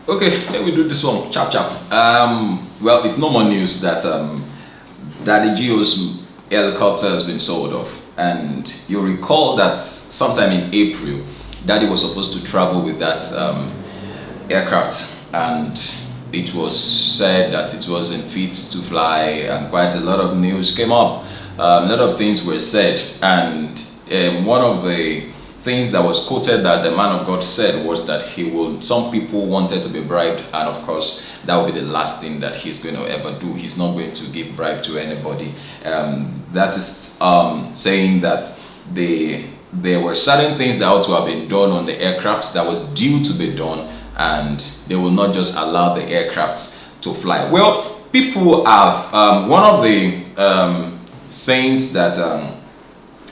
Okay, let me do this one. Chap chap. Well, it's no more news that Daddy Geo's helicopter has been sold off, and you recall that sometime in April, Daddy was supposed to travel with that aircraft, and it was said that it wasn't fit to fly, and quite a lot of news came up. A lot of things were said, and one of the things that was quoted that the man of God said was that he will. Some people wanted to be bribed, and of course, that will be the last thing that he's going to ever do. He's not going to give bribe to anybody. That is saying that there were certain things that ought to have been done on the aircraft that was due to be done, and they will not just allow the aircraft to fly. Well, people have one of the things that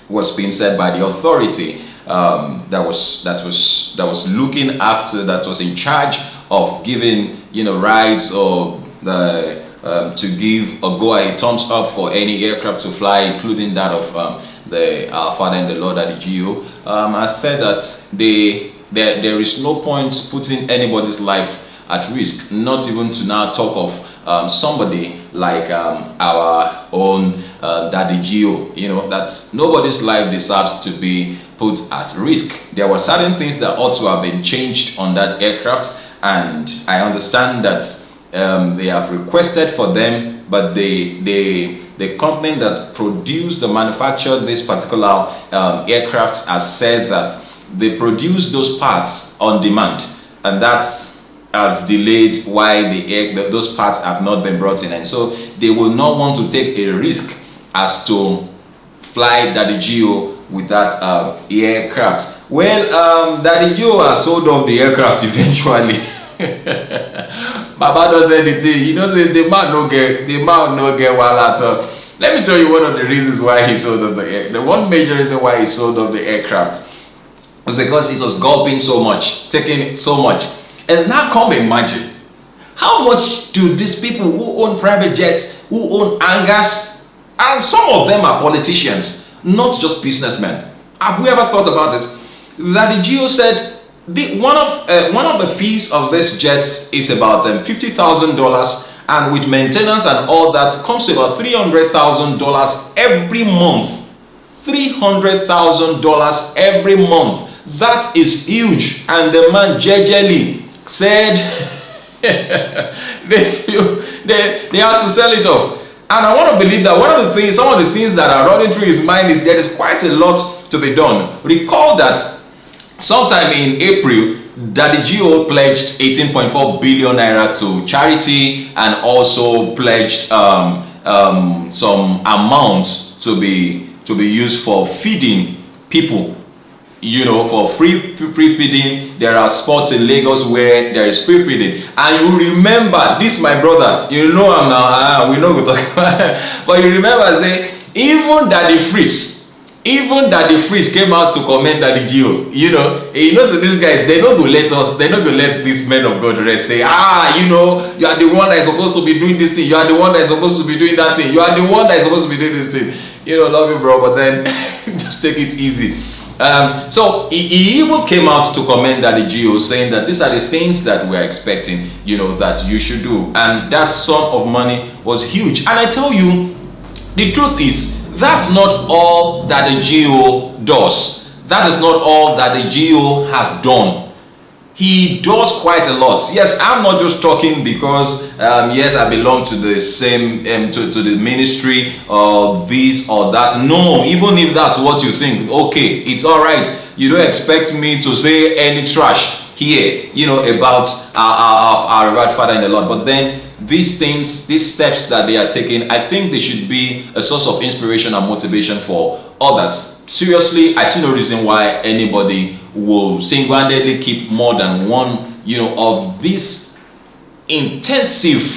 was being said by the authority that was looking after, that was in charge of giving rights or the to give a a thumbs up for any aircraft to fly, including that of the our Father and the Lord at the GEO. I said that there is no point putting anybody's life at risk, not even to now talk of somebody like our own Daddy Geo. That nobody's life deserves to be put at risk. There were certain things that ought to have been changed on that aircraft, and I understand that they have requested for them, but the company that produced, the manufactured this particular aircraft has said that they produce those parts on demand, and that's has delayed why those parts have not been brought in, and so they will not want to take a risk as to fly Daddy Geo with that aircraft. Well, Daddy Geo has sold off the aircraft eventually. Baba does anything, say the man no get while at all. Let me tell you one of the reasons why he sold off the aircraft. The one major reason why he sold off the aircraft was because it was gulping so much, taking so much. And now come imagine, how much do these people who own private jets, who own hangars, and some of them are politicians, not just businessmen. Have we ever thought about it? That the GEO said one of the fees of this jets is about $50,000, and with maintenance and all that comes to about $300,000 every month. $300,000 every month. That is huge. And the man jejely said they have to sell it off. And I want to believe that some of the things that are running through his mind is there is quite a lot to be done. Recall that sometime in April, Daddy Geo pledged 18.4 billion naira to charity, and also pledged some amounts to be used for feeding people. For free feeding. There are spots in Lagos where there is free feeding, and you remember this, my brother. I'm now. We know we talk about it. But you remember, say even Daddy Freeze came out to commend Daddy Geo. So these guys, they don't go let these men of God rest. Say, you are the one that is supposed to be doing this thing. You are the one that is supposed to be doing that thing. You are the one that is supposed to be doing this thing. Love you, bro, but then just take it easy. So he even came out to commend Daddy Geo, saying that these are the things that we're expecting, that you should do. And that sum of money was huge. And I tell you, the truth is, that's not all that the Geo does. That is not all that the Geo has done. He does quite a lot. Yes, I'm not just talking because yes, I belong to the same to the ministry or this or that. No, even if that's what you think, okay, it's all right. You don't expect me to say any trash here, about our right Father in the Lord. But then these things, these steps that they are taking, I think they should be a source of inspiration and motivation for others. Seriously, I see no reason why anybody will single-handedly keep more than one, of these intensively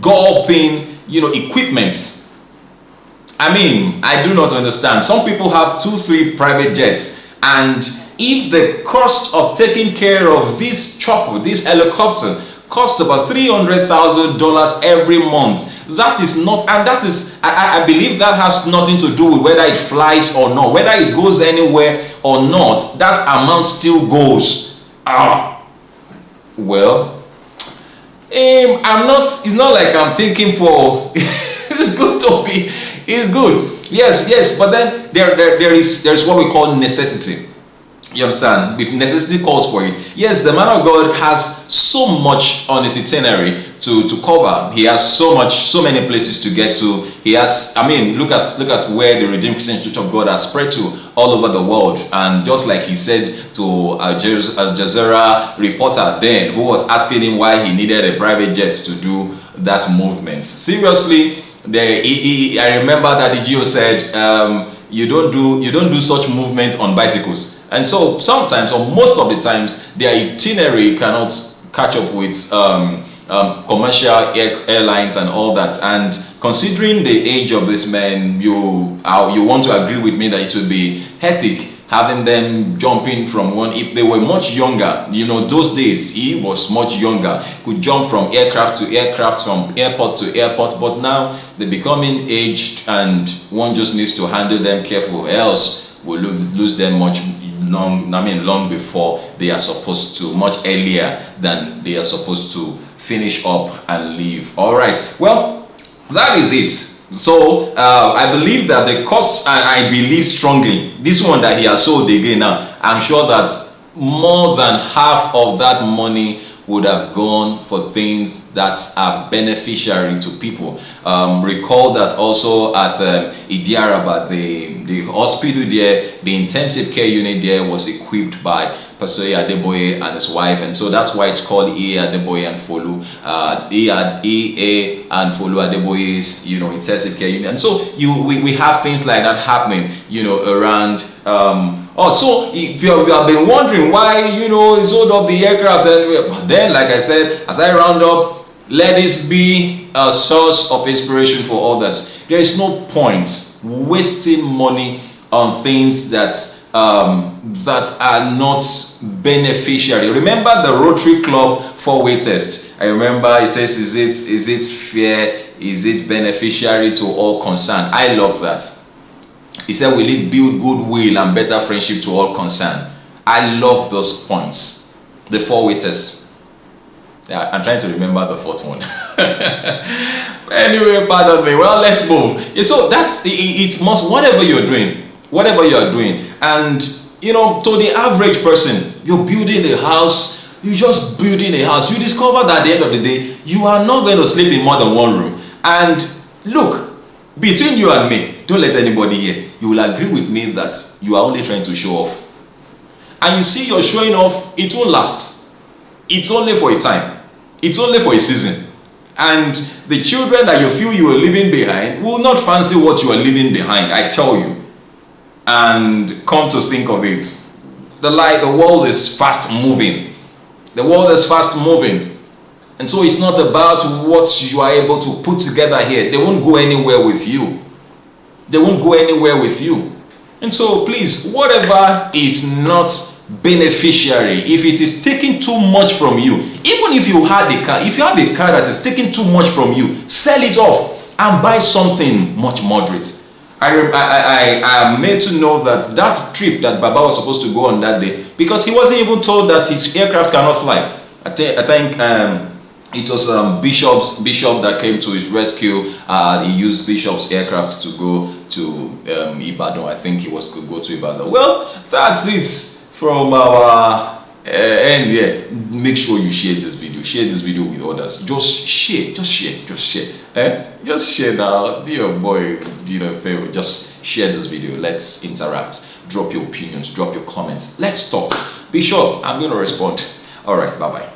gulping, equipments. I mean, I do not understand. Some people have 2-3 private jets, and if the cost of taking care of this chopper, this helicopter, cost about $300,000 every month, That is not, and that is, I believe that has nothing to do with whether it flies or not, whether it goes anywhere or not. That amount still goes. Well, I'm not. It's not like I'm thinking for. It's good to be. It's good. Yes. But then there's what we call necessity. You understand? If necessity calls for it. Yes, the man of God has so much on his itinerary to cover. He has so many places to get to. He has, look at where the Redeemed Christian Church of God has spread to all over the world. And just like he said to Al Jazeera reporter then, who was asking him why he needed a private jet to do that movement. Seriously, I remember that the Geo said, you don't do such movements on bicycles. And so sometimes, or most of the times, their itinerary cannot catch up with commercial airlines and all that. And considering the age of this man, you want to agree with me that it would be hectic having them jumping from one. If they were much younger, those days he was much younger, could jump from aircraft to aircraft, from airport to airport. But now they're becoming aged, and one just needs to handle them careful, else we'll lose them long before they are supposed to, much earlier than they are supposed to finish up and leave. All right, well, that is it. So I believe that the costs, I believe strongly, this one that he has sold again now, I'm sure that more than half of that money would have gone for things that are beneficiary to people. Recall that also at Idiaraba, the hospital there, the intensive care unit there was equipped by Pastor Adeboye and his wife, and so that's why it's called E. Adeboye and Folu. E.A. and Folu Adeboye's, intensive care unit. And so we have things like that happening, around. So if you have been wondering why, he sold up the aircraft, and then, like I said, as I round up, let this be a source of inspiration for others. There is no point wasting money on things that are not beneficiary. Remember the Rotary Club 4-way test. I remember it says, is it fair? Is it beneficiary to all concerned? I love that. He said, will it build goodwill and better friendship to all concerned? I love those points. The 4-way test. Yeah, I'm trying to remember the fourth one. Anyway, pardon me. Well, let's move. Yeah, so that's it. Must, whatever you're doing, and to the average person, you're building a house. You're just building a house. You discover that at the end of the day, you are not going to sleep in more than one room. And look, between you and me, don't let anybody hear. You will agree with me that you are only trying to show off. And you see, you're showing off, it won't last. It's only for a time. It's only for a season. And the children that you feel you are leaving behind will not fancy what you are leaving behind, I tell you. And come to think of it, the world is fast moving. The world is fast moving. And so it's not about what you are able to put together here. They won't go anywhere with you. They won't go anywhere with you. And so please, whatever is not beneficiary, if it is taking too much from you, even if you had a car, if you have a car that is taking too much from you, sell it off and buy something much moderate. I am made to know that trip that Baba was supposed to go on that day, because he wasn't even told that his aircraft cannot fly. I think it was Bishop that came to his rescue. He used Bishop's aircraft to go to Ibadan. I think he was to go to Ibadan. Well, that's it from our end here. Make sure you share this video. Share this video with others. Just share. Just share now. Do your boy, a favor. Just share this video. Let's interact. Drop your opinions. Drop your comments. Let's talk. Be sure I'm going to respond. All right. Bye-bye.